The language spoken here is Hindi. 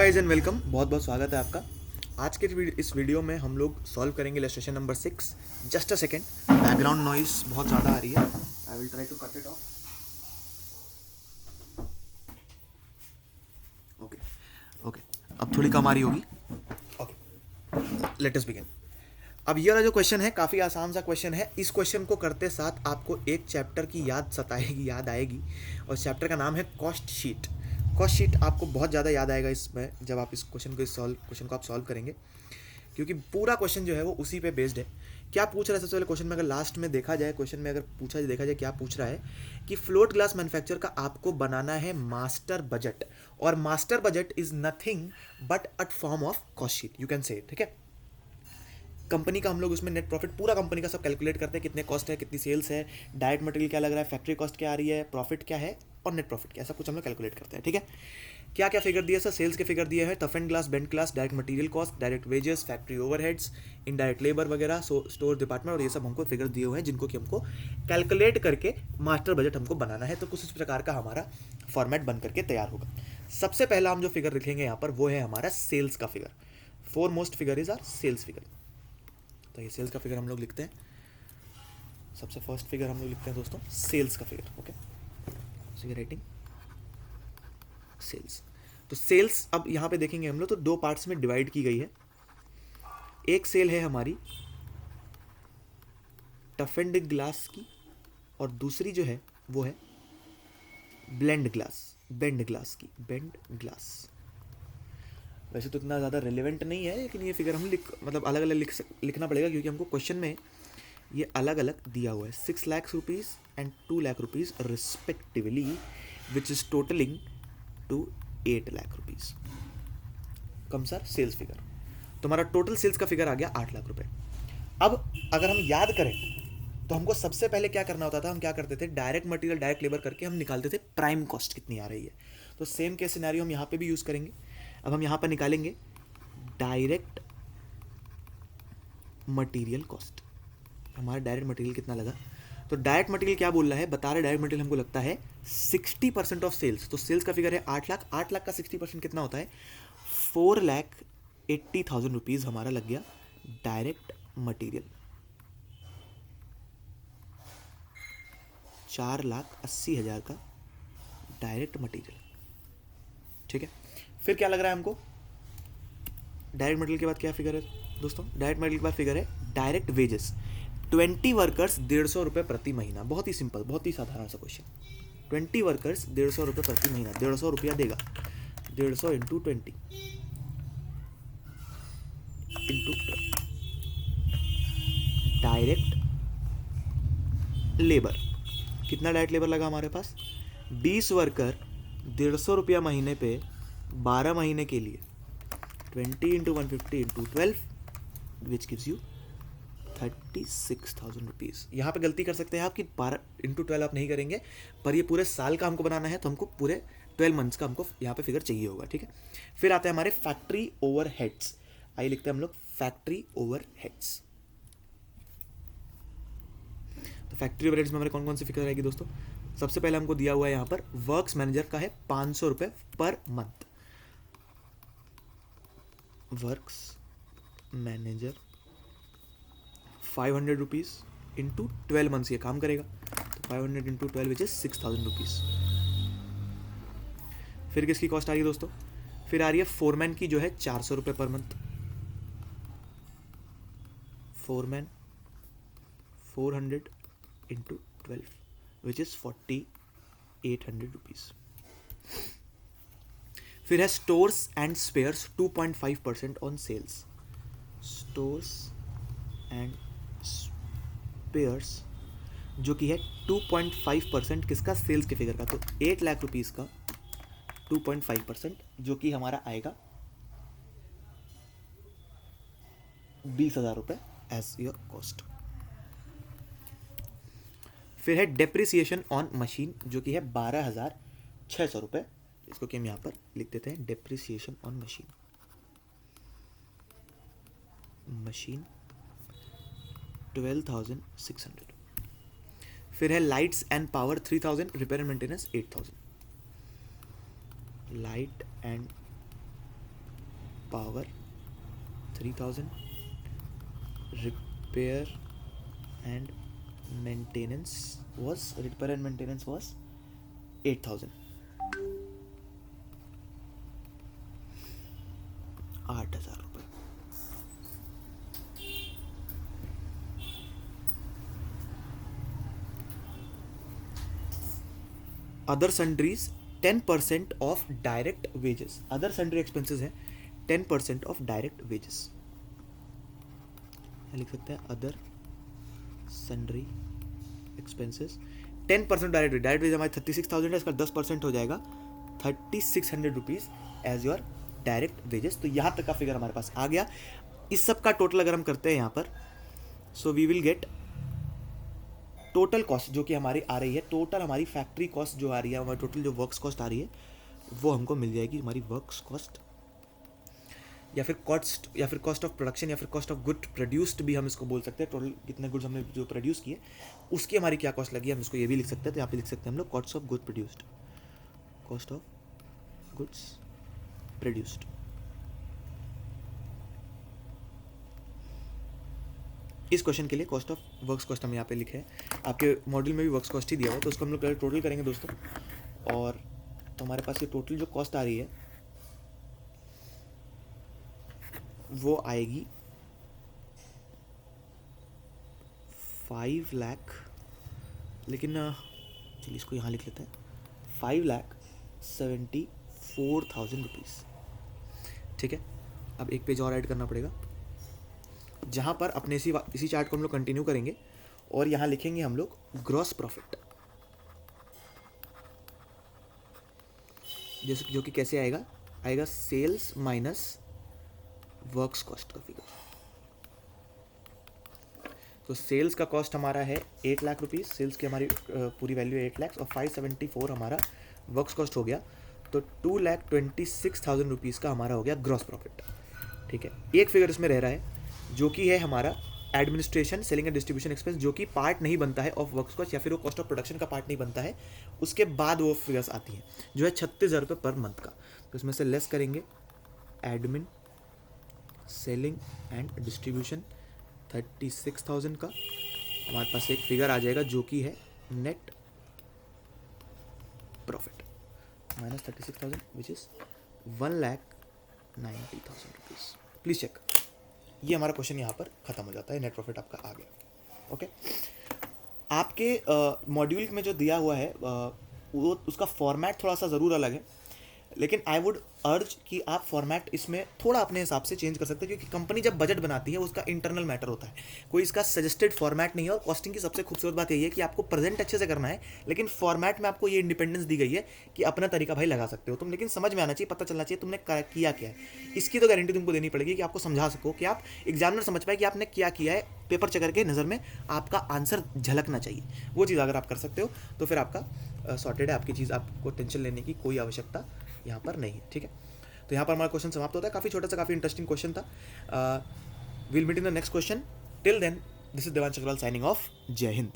गाइज एंड वेलकम, बहुत बहुत स्वागत है आपका। आज के इस वीडियो में हम लोग सॉल्व करेंगे illustration number 6। Just a second, background noise बहुत ज़्यादा आ रही है। I will try to cut it off. Okay okay, अब थोड़ी कम आ रही होगी। Okay, let us begin. अब ये वाला जो क्वेश्चन है काफ़ी आसान सा क्वेश्चन है। इस क्वेश्चन को करते साथ आपको एक चैप्टर की याद आएगी और चैप्टर का नाम है कॉस्ट शीट। कॉस्ट शीट आपको बहुत ज़्यादा याद आएगा इसमें जब आप इस क्वेश्चन को आप सॉल्व करेंगे, क्योंकि पूरा क्वेश्चन जो है वो उसी पे बेस्ड है। क्या पूछ रहा है सबसे पहले क्वेश्चन में, अगर लास्ट में देखा जाए, क्वेश्चन में अगर देखा जाए क्या पूछ रहा है कि फ्लोट ग्लास मैन्युफैक्चर का आपको बनाना है मास्टर बजट, और master budget is nothing but a form of cost sheet, you can say, ठीक है। कंपनी का हम लोग उसमें नेट प्रॉफिट पूरा कंपनी का सब कैलकुलेट करते हैं, कितने कॉस्ट है, कितनी सेल्स है, डायरेक्ट मटेरियल क्या लग रहा है, फैक्ट्री कॉस्ट क्या आ रही है, प्रॉफिट क्या है और नेट प्रॉफिट क्या है, सब कुछ हम लोग कैलकुलेट करते हैं, ठीक है। क्या क्या फिगर दिए सर? सेल्स के फिगर दिए हैं, tough and glass, bent glass, direct material cost, direct wages, factory overheads, indirect labour वगैरह, स्टोर डिपार्टमेंट, और ये सब हमको फिगर दिए हुए हैं जिनको कि हमको कैलकुलेट करके मास्टर बजट हमको बनाना है। तो कुछ इस प्रकार का हमारा फॉर्मेट बन करके तैयार होगा। सबसे पहला हम जो फिगर लिखेंगे यहाँ पर वो है हमारा सेल्स का figure. Foremost figure is our sales figure. तो ये सेल्स का फिगर हम लोग लिखते हैं। सबसे फर्स्ट फिगर हम लोग लिखते हैं दोस्तों सेल्स का figure. Okay, so writing sales. तो सेल्स अब यहाँ पे देखेंगे हम लोग तो दो पार्ट्स में डिवाइड की गई है। एक सेल है हमारी टफ एंड ग्लास की, और दूसरी जो है वो है बेंड ग्लास की, बेंड ग्लास। वैसे तो इतना ज़्यादा रिलेवेंट नहीं है, लेकिन ये फिगर हम मतलब अलग अलग लिखना पड़ेगा, क्योंकि हमको क्वेश्चन में ये अलग अलग दिया हुआ है। 6 lakh rupees and 2 lakh rupees respectively, which is totalling to 8 lakh rupees. Come sir sales figure. तो हमारा टोटल सेल्स का फिगर आ गया 8 लाख रुपए। अब अगर हम याद करें तो हमको सबसे पहले क्या करना होता था, हम क्या करते थे, डायरेक्ट मटेरियल डायरेक्ट लेबर करके हम निकालते थे प्राइम कॉस्ट कितनी आ रही है। तो सेम केस सिनेरियो हम यहाँ पे भी यूज़ करेंगे। अब हम यहाँ पर निकालेंगे डायरेक्ट मटेरियल कॉस्ट। हमारा डायरेक्ट मटेरियल कितना लगा, तो डायरेक्ट मटेरियल क्या बोल रहा है, बता रहे डायरेक्ट मटेरियल हमको लगता है 60% ऑफ सेल्स। तो सेल्स का फिगर है 8 लाख, 8 लाख का 60% कितना होता है, 4,80,000 रुपीज़ हमारा लग गया डायरेक्ट मटेरियल। 4,80,000 का डायरेक्ट मटेरियल, ठीक है। फिर क्या लग रहा है हमको, डायरेक्ट मटेरियल के बाद क्या फिगर है दोस्तों, डायरेक्ट मटेरियल के बाद फिगर है डायरेक्ट वेजेस। 20 वर्कर्स 150 रुपये प्रति महीना। बहुत ही सिंपल, बहुत ही साधारण सा क्वेश्चन। 20 वर्कर्स 150 रुपये प्रति महीना, 150 रुपया देगा, 150 इंटू 20 इंटू डायरेक्ट लेबर। कितना डायरेक्ट लेबर लगा हमारे पास, 20 वर्कर 150 रुपया महीने पे 12 महीने के लिए, 20 into 150 into 12 which gives you 36,000 rupees. यहाँ पे गलती कर सकते हैं आप कि 12 इंटू 12 आप नहीं करेंगे, पर ये पूरे साल का हमको बनाना है, तो हमको पूरे 12 मंथ्स का हमको यहाँ पे फिगर चाहिए होगा, ठीक है। फिर आते हैं हमारे फैक्ट्री ओवर हेड्स। आइए लिखते हैं हम लोग फैक्ट्री ओवर हेड्स। तो फैक्ट्री ओवर हेड्स में हमारे कौन कौन सी फिगर आएगी दोस्तों, सबसे पहले हमको दिया हुआ है यहाँ पर वर्क्स मैनेजर का है 500 रुपये per month. Works manager 500 rupees into 12 months ये काम करेगा, तो 500 इंटू 12 विच इज 6,000 रुपीज़। फिर किसकी कॉस्ट आ रही है दोस्तों, फिर आ रही है फोरमैन की जो है 400 रुपये per month. Foreman 400 into 12 which is 4,800 rupees. फिर है stores and spares 2.5% on sales. Stores and spares जो कि है 2.5% किसका, सेल्स के फिगर का। तो 8 लाख रुपीज़ का 2.5% जो कि हमारा आएगा 20,000 रुपये एज योर कॉस्ट। फिर है डेप्रिसिएशन ऑन मशीन जो कि है 12,600 रुपये, इसको कि हम यहाँ पर लिख देते हैं डेप्रिसिएशन ऑन मशीन। मशीन 12,600। फिर है lights and power 3,000, repair and maintenance 8,000। Light and power 3000, repair and maintenance was 8000, 8000 रुपये। Other sundries 10% of direct wages, other sundry expenses हैं 10% ऑफ डायरेक्ट वेजेस, लिख सकते हैं other sundry expenses 10% direct wage हमारी 36,000 है, इसका 10% हो जाएगा 3600 rupees as your direct wages. तो यहाँ तक का फिगर हमारे पास आ गया। इस सब का टोटल अगर हम करते हैं यहाँ पर, so we will get total cost जो कि हमारी आ रही है, टोटल हमारी फैक्ट्री कॉस्ट जो आ रही है, हमारी टोटल जो वर्क्स कॉस्ट आ रही है वो हमको मिल जाएगी हमारी वर्क्स कॉस्ट, या फिर कॉस्ट ऑफ प्रोडक्शन, या फिर कॉस्ट ऑफ गुड प्रोड्यूस्ड भी हम इसको बोल सकते हैं। टोटल कितने गुड्स हमने जो प्रोड्यूस किए उसकी हमारी क्या कॉस्ट लगी, हम इसको ये भी लिख सकते हैं। तो यहाँ पे लिख सकते हैं हम लोग cost of good produced, cost of goods produced. इस क्वेश्चन के लिए कॉस्ट ऑफ वर्क्स कॉस्ट हम यहाँ पे लिखे हैं, आपके मॉड्यूल में भी वर्क्स कॉस्ट ही दिया हुआ है, तो उसको हम लोग पहले टोटल करेंगे दोस्तों। और तो हमारे पास ये टोटल जो कॉस्ट आ रही है वो आएगी 5 लाख, लेकिन चलिए इसको यहाँ लिख लेते हैं 5,74,000 रुपीज़। ठीक है, अब एक पेज और ऐड करना पड़ेगा जहाँ पर अपने इसी चार्ट को हम लोग कंटिन्यू करेंगे और यहाँ लिखेंगे हम लोग ग्रॉस प्रॉफिट, जैसे जो कि कैसे आएगा सेल्स माइनस वर्क्स कॉस्ट का फिगर। तो सेल्स का कॉस्ट हमारा है 8 लाख रुपीज़, सेल्स की हमारी पूरी वैल्यू 8 लाख और 574 हमारा वर्क्स कॉस्ट हो गया, तो 2,26,000 रुपीज़ का हमारा हो गया ग्रॉस प्रॉफिट। ठीक है, एक फिगर इसमें रह रहा है जो कि है हमारा administration, selling and distribution expense, जो कि पार्ट नहीं बनता है ऑफ वर्क्स कॉस्ट, या फिर वो कॉस्ट ऑफ प्रोडक्शन का पार्ट नहीं बनता है। उसके बाद वो फिगर्स आती हैं जो है 36,000 रुपये पर मंथ का। तो इसमें से लेस करेंगे एडमिन, सेलिंग एंड डिस्ट्रीब्यूशन 36,000 का, हमारे पास एक फिगर आ जाएगा जो कि है net profit minus 36,000 which is 1,90,000 rupees. Please check, ये हमारा क्वेश्चन यहाँ पर खत्म हो जाता है, नेट प्रॉफिट आपका आ गया। ओके, आपके मॉड्यूल में जो दिया हुआ है वो उसका फॉर्मेट थोड़ा सा ज़रूर अलग है, लेकिन आई वुड अर्ज कि आप फॉर्मेट इसमें थोड़ा अपने हिसाब से चेंज कर सकते हैं, क्योंकि कंपनी जब बजट बनाती है उसका इंटरनल मैटर होता है, कोई इसका सजेस्टेड फॉर्मेट नहीं है। और कॉस्टिंग की सबसे खूबसूरत बात यही है कि आपको प्रेजेंट अच्छे से करना है, लेकिन फॉर्मेट में आपको ये इंडिपेंडेंस दी गई है कि अपना तरीका भाई लगा सकते हो तुम, लेकिन समझ में आना चाहिए, पता चलना चाहिए तुमने किया क्या है। इसकी तो गारंटी तुमको देनी पड़ेगी कि आपको समझा सको, कि आप एग्जामिनर समझ पाए कि आपने क्या किया है, पेपर चेकर के नज़र में आपका आंसर झलकना चाहिए। वो चीज़ अगर आप कर सकते हो तो फिर आपका सॉर्टेड है, आपकी चीज़, आपको टेंशन लेने की कोई आवश्यकता यहाँ पर नहीं है। ठीक है, तो यहाँ पर हमारा क्वेश्चन समाप्त होता है। काफ़ी छोटा सा, काफ़ी इंटरेस्टिंग क्वेश्चन था। Will meet in the next question. Till then, this is Devansh Agarwal signing off. जय हिंद।